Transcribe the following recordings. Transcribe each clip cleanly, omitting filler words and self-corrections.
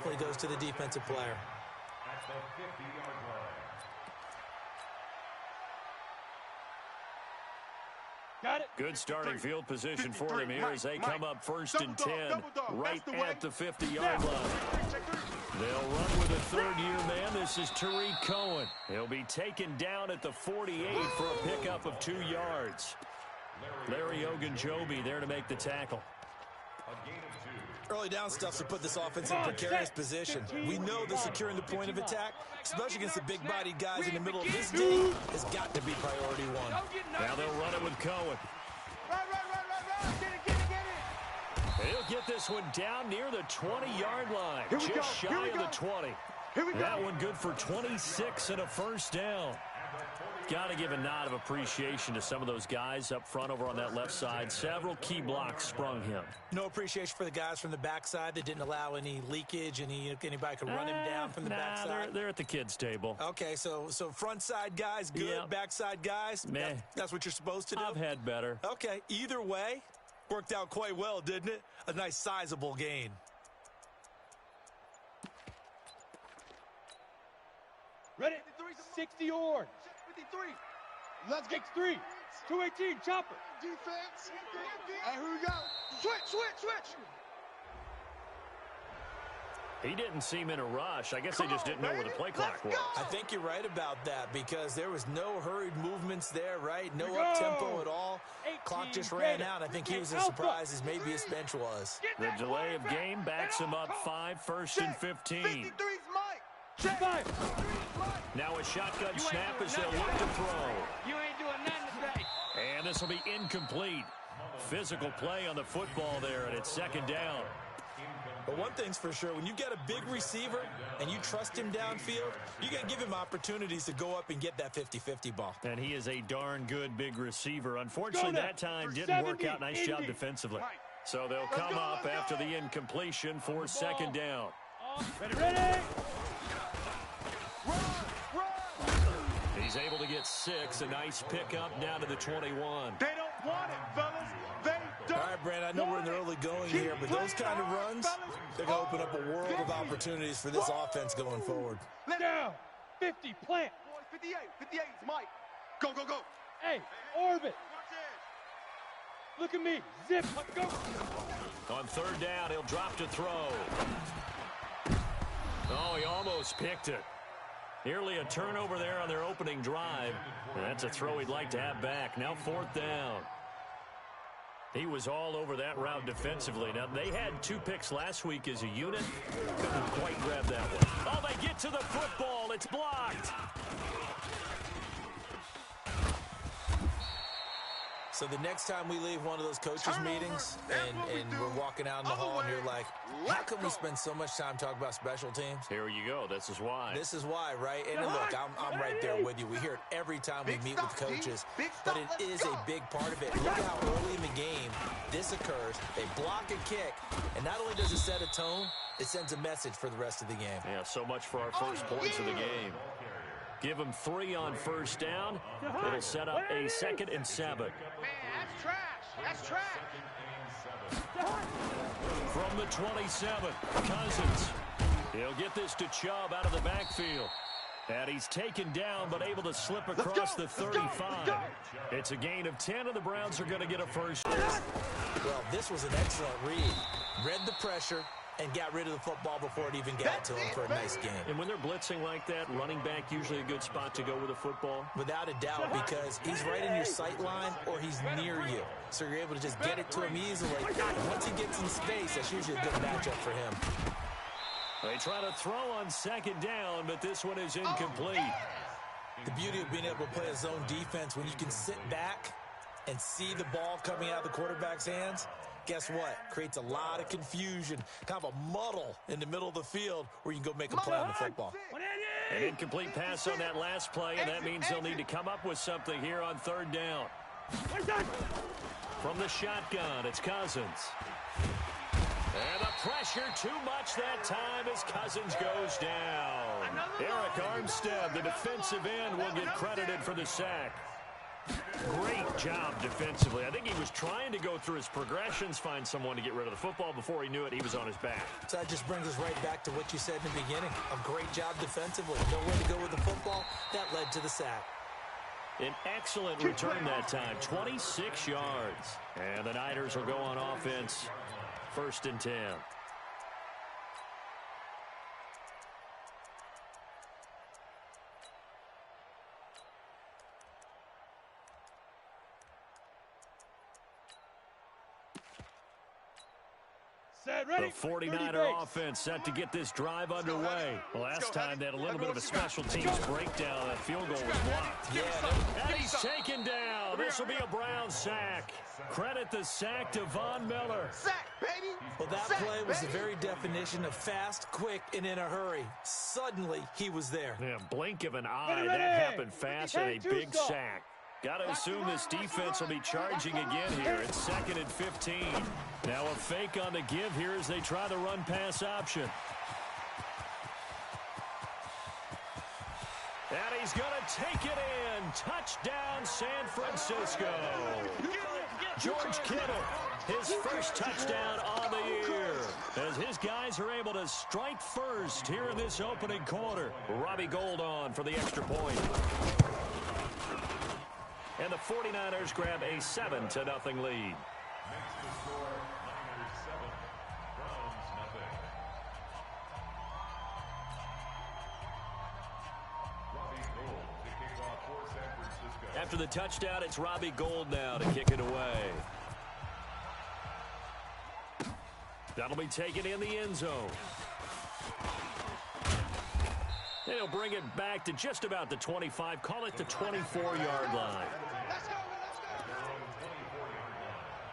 definitely goes to the defensive player. At the 50-yard line. Got it. Good starting field position for them here as they come up first and 10 right at the 50-yard line. They'll run with a third-year man. This is Tariq Cohen. He'll be taken down at the 48 for a pickup of 2 yards. Larry Ogunjobi there to make the tackle. Early down stuff to put this offense in precarious position. We know that securing the point of attack, especially against the big-bodied guys in the middle of this D, has got to be priority one. Now they'll run it with Cohen. He'll get this one down near the 20-yard line, just shy of the 20. That one good for 26 and a first down. Got to give a nod of appreciation to some of those guys up front over on that left side. Several key blocks sprung him. No appreciation for the guys from the backside that didn't allow any leakage, anybody could run him down from the backside. They're at the kids' table. Okay, so front side guys, good. Yep. Backside guys, meh. That's what you're supposed to do? I've had better. Okay, either way, worked out quite well, didn't it? A nice sizable gain. Ready? 60 yards. 53. Let's get 3. 218, chopper. Defense. And here we go. Switch. He didn't seem in a rush. I guess they just didn't know where the play clock was. I think you're right about that because there was no hurried movements there, right? No up-tempo at all. Clock just ran out. I think he was as surprised as maybe his bench was. The delay of game backs him up 5, first and 15. 53's Mike. Check. Now a shotgun snap as they'll look to throw. You ain't doing nothing today. And this will be incomplete. Physical play on the football there, and it's second down. But one thing's for sure, when you get a big receiver and you trust him downfield, you got to give him opportunities to go up and get that 50-50 ball. And he is a darn good big receiver. Unfortunately, that time didn't work out. Nice job defensively. So they'll come up after the incompletion for second down. Ready. He's able to get 6. A nice pickup down to the 21. They don't want it, fellas. They don't. All right, Brand, I know we're in the early going here, but those kind of runs, they're going to open up a world of opportunities for this offense going forward. Down. 50, plant. 58. 58's Mike. Go. Hey, orbit. Look at me. Zip. Let's go. On third down, he'll drop to throw. Oh, he almost picked it. Nearly a turnover there on their opening drive. And that's a throw he'd like to have back. Now fourth down. He was all over that route defensively. Now, they had 2 picks last week as a unit. Couldn't quite grab that one. Oh, they get to the football. It's blocked. So the next time we leave one of those coaches' meetings and we're walking out in the hall and you're like, how come we spend so much time talking about special teams? Here you go. This is why. This is why, right? And look, I'm right there with you. We hear it every time we meet with coaches, but it is a big part of it. Look at how early in the game this occurs. They block a kick, and not only does it set a tone, it sends a message for the rest of the game. Yeah, so much for our first points of the game. Give them 3 on first down. It'll set up a 2nd and 7. Man, that's trash. That's trash. From the 27, Cousins. He'll get this to Chubb out of the backfield. And he's taken down, but able to slip across the 35. It's a gain of 10, and the Browns are going to get a first. Well, this was an excellent read. Read the pressure and got rid of the football before it even got to him for a nice game. And when they're blitzing like that, running back usually a good spot to go with the football? Without a doubt, because he's right in your sight line or he's near you. So you're able to just get it to him easily. And once he gets in space, that's usually a good matchup for him. They try to throw on second down, but this one is incomplete. The beauty of being able to play a zone defense when you can sit back and see the ball coming out of the quarterback's hands, guess what? Creates a lot of confusion, kind of a muddle in the middle of the field where you can go make a play on the football. An incomplete pass on that last play, and that means they'll need to come up with something here on third down. From the shotgun, it's Cousins. And the pressure too much that time as Cousins goes down. Eric Armstead, the defensive end, will get credited for the sack. Great job defensively. I think he was trying to go through his progressions, find someone to get rid of the football. Before he knew it, he was on his back. So that just brings us right back to what you said in the beginning. A great job defensively. Nowhere to go with the football. That led to the sack. An excellent return that time, 26 yards. And the Niners will go on offense, 1st and 10. The 49er offense set to get this drive underway. Last time they had a little bit of a special teams breakdown. That field goal was blocked. Yeah. And he's taken down. This will be a Brown sack. Credit the sack to Von Miller. Sack, baby. Well, that play was the very definition of fast, quick, and in a hurry. Suddenly, he was there. Yeah, blink of an eye. That happened fast and a big sack. Got to assume this defense will be charging again here. It's 2nd and 15. Now a fake on the give here as they try the run-pass option. And he's going to take it in. Touchdown, San Francisco. George Kittle, his first touchdown on the year, as his guys are able to strike first here in this opening quarter. Robbie Gould on for the extra point. And the 49ers grab a 7-0 lead. After the touchdown, it's Robbie Gould now to kick it away. That'll be taken in the end zone. And he'll bring it back to just about the 25, call it the 24-yard line.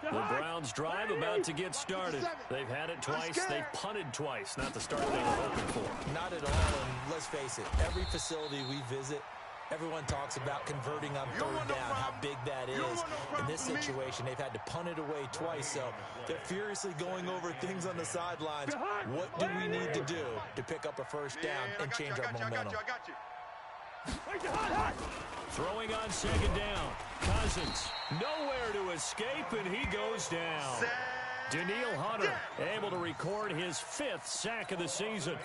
The Browns drive about to get started. They've had it twice. They've punted twice. Not the start they were hoping for. Not at all, and let's face it, every facility we visit, everyone talks about converting on 3rd down, how big that is. In this situation, they've had to punt it away twice, so they're furiously going over things on the sidelines. What do we need to do to pick up a 1st down and change our momentum? Throwing on 2nd down. Cousins, nowhere to escape, and he goes down. Danielle Hunter able to record his 5th sack of the season.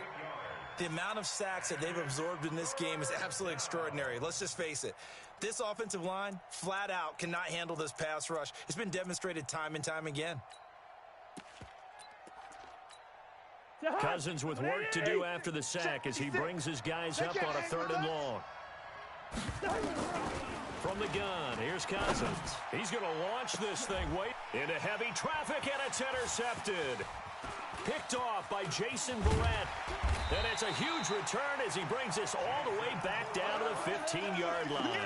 The amount of sacks that they've absorbed in this game is absolutely extraordinary. Let's just face it. This offensive line, flat out, cannot handle this pass rush. It's been demonstrated time and time again. Cousins with work to do after the sack as he brings his guys up on a 3rd and long. From the gun, here's Cousins. He's going to launch this thing. Wait, into heavy traffic, and it's intercepted. Picked off by Jason Barrett. And it's a huge return as he brings this all the way back down to the 15-yard line.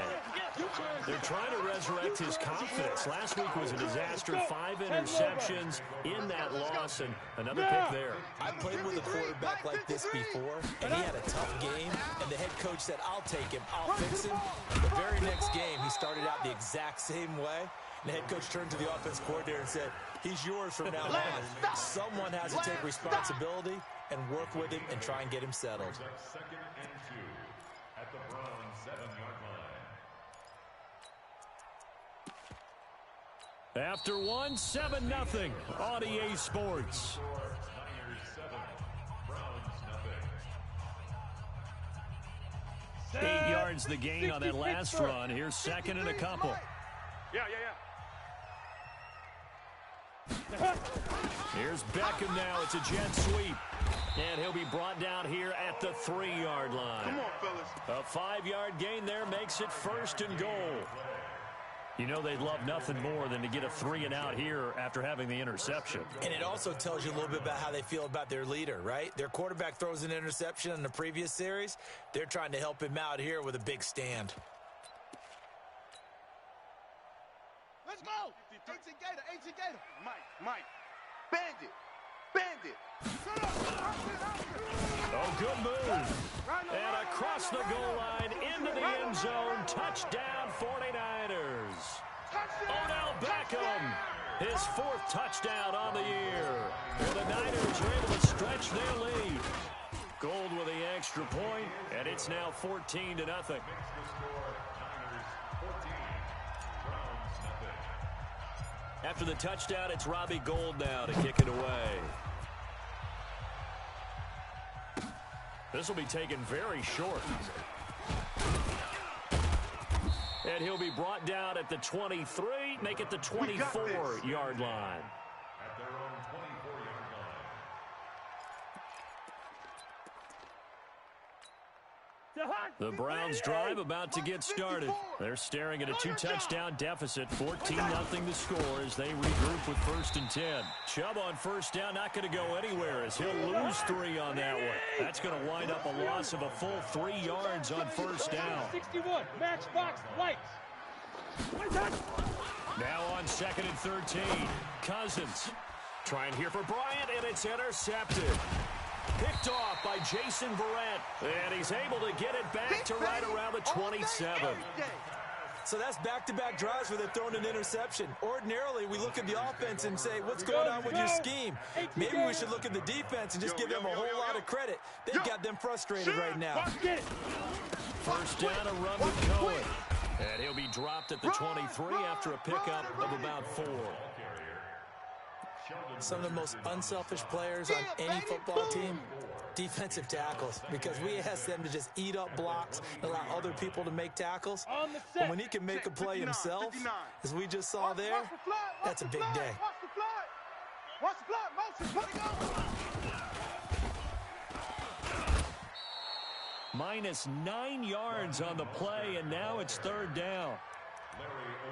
They're trying to resurrect his confidence. Last week was a disaster. 5 interceptions in that loss, and another pick there. I played with a quarterback like this before, and he had a tough game, and the head coach said, I'll take him, I'll fix him. The very next game, he started out the exact same way. And the head coach turned to the offense coordinator and said, he's yours from now on. Someone has to take responsibility and work with him and try and get him settled. 2nd and 2 at the Browns 7-yard line. After 1, 7-0 on EA Sports. Niners 7, Browns 0. 8 yards the gain on that last run. Here's 2nd and a couple. Here's Beckham now. It's a jet sweep. And he'll be brought down here at the 3-yard line. Come on, fellas. A 5-yard gain there makes it 1st and goal. You know they'd love nothing more than to get a 3-and-out here after having the interception. And it also tells you a little bit about how they feel about their leader, right? Their quarterback throws an interception in the previous series. They're trying to help him out here with a big stand. Let's go. 18 Gator. Mike. Bandit. Oh, good move. And across the goal line into the end zone. Touchdown 49ers. Odell Beckham, his 4th touchdown on the year. And the Niners are able to stretch their lead. Gould with the extra point, and it's now 14-0. After the touchdown, it's Robbie Gould now to kick it away. This will be taken very short. And he'll be brought down at the 23, make it the 24-yard line. At their own 24-yard line. The Browns drive about to get started. They're staring at a 2-touchdown deficit, 14-0 to score as they regroup with 1st and 10. Chubb on first down, not going to go anywhere as he'll lose 3 on that one. That's going to wind up a loss of a full 3 yards on first down. 61, match box, lights. Now on 2nd and 13, Cousins trying here for Bryant, and it's intercepted. Picked off by Jason Verrett, and he's able to get it back to right around the 27. So that's back-to-back drives where they're throwing an interception. Ordinarily, we look at the offense and say, what's going on with your scheme? Maybe we should look at the defense and just give them a whole lot of credit. They've got them frustrated right now. First down, a run with Cohen. And he'll be dropped at the 23 after a pickup of about 4. Some of the most unselfish players on any football team, defensive tackles, because we ask them to just eat up blocks and allow other people to make tackles. But when he can make a play himself, as we just saw there, that's a big day. Watch the block, Minus 9 yards on the play, and now it's 3rd down.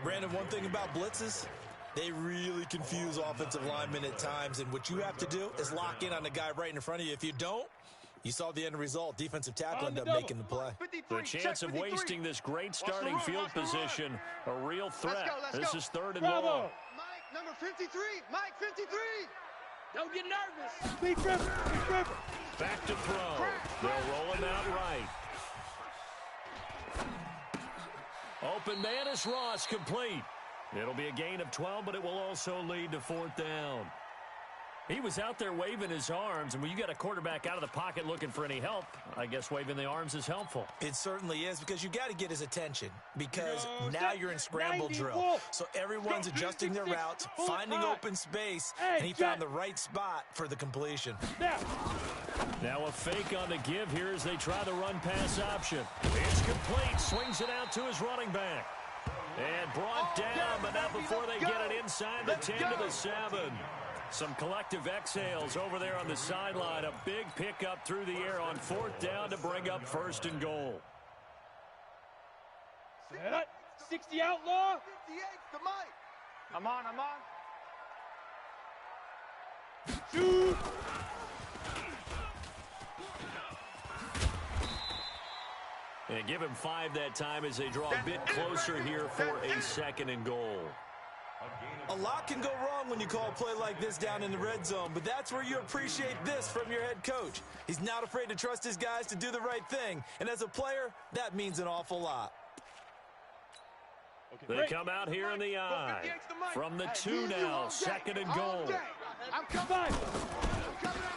Brandon, one thing about blitzes, they really confuse offensive linemen at times, and what you have to do is lock in on the guy right in front of you. If you don't, you saw the end result. Defensive tackle ended up making the play. The chance of wasting this great starting field position, a real threat. This is 3rd and long. Mike, number 53. Mike, 53. Don't get nervous. Speed Trevor. Back to throw. They'll roll him out right. Open man is Ross, complete. It'll be a gain of 12, but it will also lead to 4th down. He was out there waving his arms, and when you got a quarterback out of the pocket looking for any help, I guess waving the arms is helpful. It certainly is, because you got to get his attention, because now you're in scramble drill. So everyone's adjusting their routes, finding open space, and he found the right spot for the completion. Now a fake on the give here as they try the run-pass option. It's complete. Swings it out to his running back. And brought down, but not before they get it inside the 10 to the 7. Some collective exhales over there on the sideline. A big pickup through the air on 4th down to bring up 1st and goal. 60 outlaw. 58 to Mike. I'm on. Shoot. And give him 5 that time as they draw a bit closer here for a 2nd and goal. A lot can go wrong when you call a play like this down in the red zone, but that's where you appreciate this from your head coach. He's not afraid to trust his guys to do the right thing, and as a player, that means an awful lot. They come out here in the eye. From the 2 now, 2nd and goal.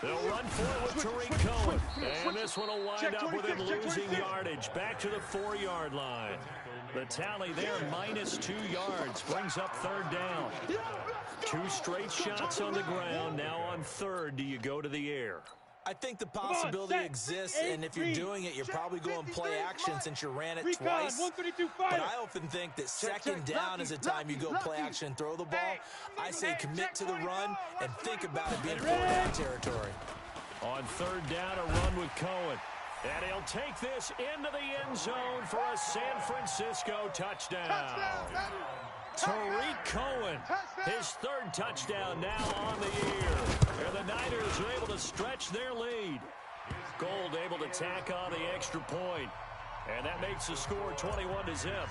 They'll run forward with Tariq Cohen. And this one will wind up with him losing yardage. Back to the 4-yard line. The tally there, minus 2 yards. Brings up 3rd down. 2 straight shots on the ground. Now on 3rd, do you go to the air? I think the possibility exists, and if you're doing it, you're probably going play action since you ran it twice. But I often think that 2nd down is a time you go play action and throw the ball. I say commit to the run and think about it being 4th down territory. On 3rd down, a run with Cohen. And he'll take this into the end zone for a San Francisco touchdown. Tariq Cohen, his 3rd touchdown now on the year. And the Niners are able to stretch their lead. Gould able to tack on the extra point. And that makes the score 21-0.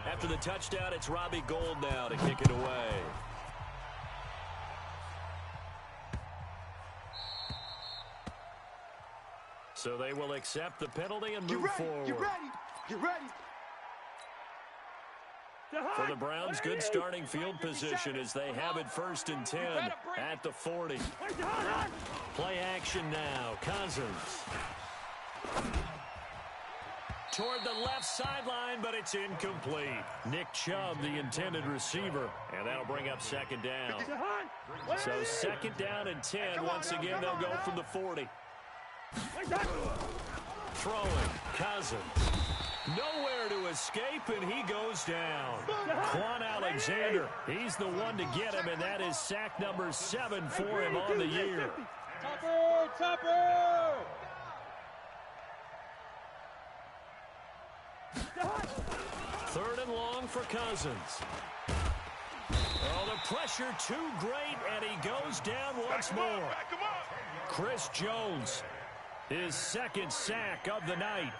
After the touchdown, it's Robbie Gould now to kick it away. So they will accept the penalty and move forward. Get ready. For the Browns, good starting field position as they have it 1st and 10 at the 40. Play action now. Cousins. toward the left sideline, but it's incomplete. Nick Chubb, the intended receiver, and that'll bring up second down. So second down and 10. Once again, they'll go from the 40. Throwing, Cousins. Nowhere to escape, and he goes down. Quan Alexander, he's the one to get him, and that is sack number 7 for him on the year. Topper! Third and long for Cousins. Oh, the pressure too great, and he goes down once more. Chris Jones, his second sack of the night.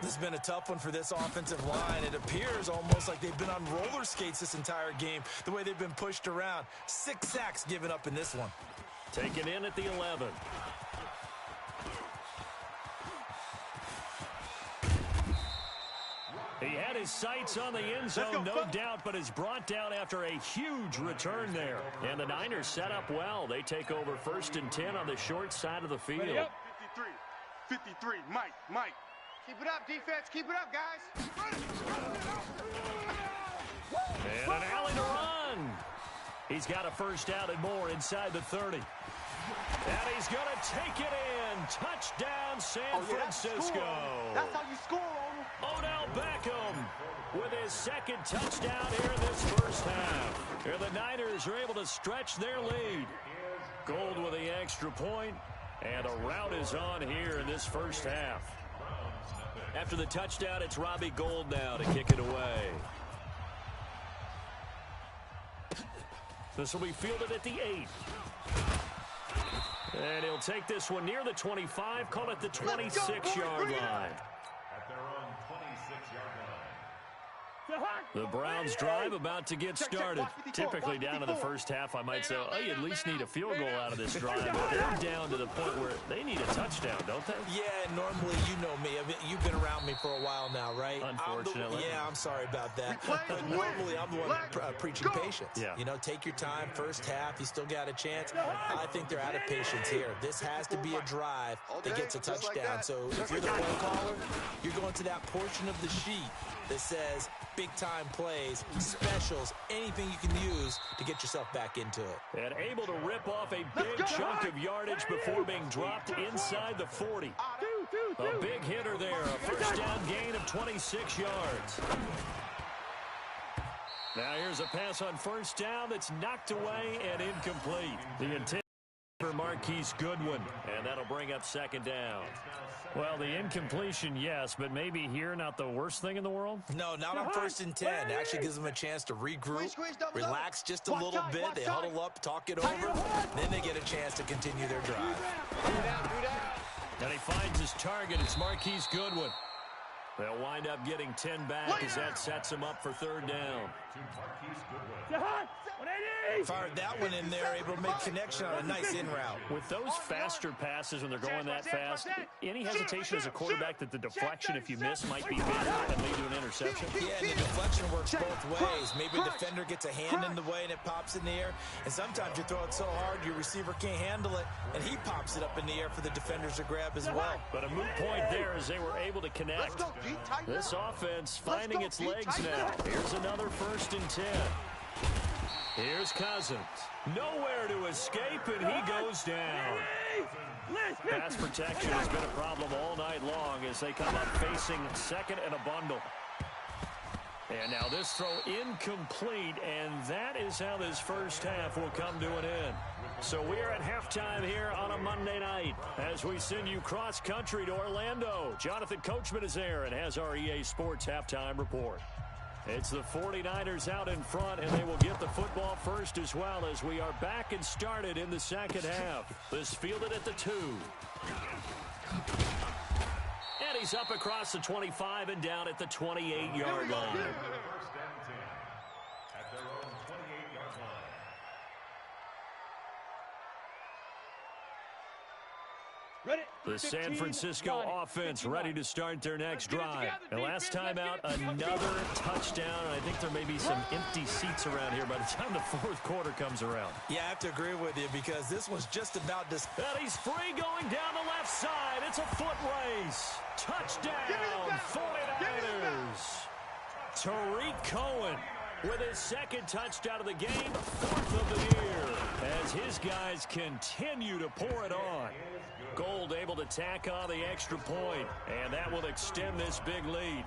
This has been a tough one for this offensive line. It appears almost like they've been on roller skates this entire game, the way they've been pushed around. 6 sacks given up in this one. Taken in at the 11. He had his sights on the end zone, no doubt, but is brought down after a huge return there. And the Niners set up well. They take over 1st and 10 on the short side of the field. 53, Mike. Keep it up, defense. Keep it up, guys. And an alley to run. He's got a first down and more inside the 30. And he's going to take it in. Touchdown, San Francisco. That's how you score, Odell Beckham with his second touchdown here in this first half. Here the Niners are able to stretch their lead. Gold with the extra point, and a rout is on here in this first half. After the touchdown, it's Robbie Gould now to kick it away. This will be fielded at the 8. And he'll take this one near the 25, call it the 26-yard line. The Browns drive about to get started. Typically down to the first half, I might say, oh, you at least need a field goal out of this drive. But they're down to the point where they need a touchdown, don't they? Yeah, normally you know me. You've been around me for a while now, right? Unfortunately. I'm sorry about that. But normally I'm the one preaching patience. Yeah. You know, take your time. First half, you still got a chance. I think they're out of patience here. This has to be a drive that gets a touchdown. So if you're the play caller, you're going to that portion of the sheet that says big-time plays, specials, anything you can use to get yourself back into it. And able to rip off a big chunk of yardage before being dropped inside the 40. A big hitter there, a first down gain of 26 yards. Now here's a pass on first down that's knocked away and incomplete. The intent for Marquise Goodwin, and that'll bring up second down. Well, the incompletion, yes, but maybe here not the worst thing in the world? No, not on 1st and 10. It actually gives them a chance to regroup, relax just a little bit. They huddle up, talk it over, then they get a chance to continue their drive. And he finds his target. It's Marquise Goodwin. They'll wind up getting 10 back as that sets him up for third down. Fired that one in there, able to make connection on a nice in route. With those faster passes when they're going that fast, any hesitation as a quarterback that the deflection, if you miss, might be bigger and lead to an interception? Yeah, and the deflection works both ways. Maybe a defender gets a hand in the way and it pops in the air, and sometimes you throw it so hard your receiver can't handle it, and he pops it up in the air for the defenders to grab as well. But a moot point there as they were able to connect. This offense finding its legs now. Here's another 1st and 10. Here's Cousins. Nowhere to escape, and he goes down. Pass protection has been a problem all night long as they come up facing second and a bundle. And now this throw incomplete, and that is how this first half will come to an end. So we're at halftime here on a Monday night as we send you cross-country to Orlando. Jonathan Coachman is there and has our EA Sports halftime report. It's the 49ers out in front, and they will get the football first as well as we are back and started in the second half. This fielded at the 2. And he's up across the 25 and down at the 28-yard line. First and 10 at their own 28-yard line. The San Francisco offense ready to start their next drive. And last time out, another touchdown. I think there may be some empty seats around here by the time the fourth quarter comes around. Yeah, I have to agree with you because this was just about this. And he's free going down the left side. It's a foot race. Touchdown, 49ers. Tariq Cohen with his second touchdown of the game, 4th of the year, as his guys continue to pour it on. Gold able to tack on the extra point, and that will extend this big lead.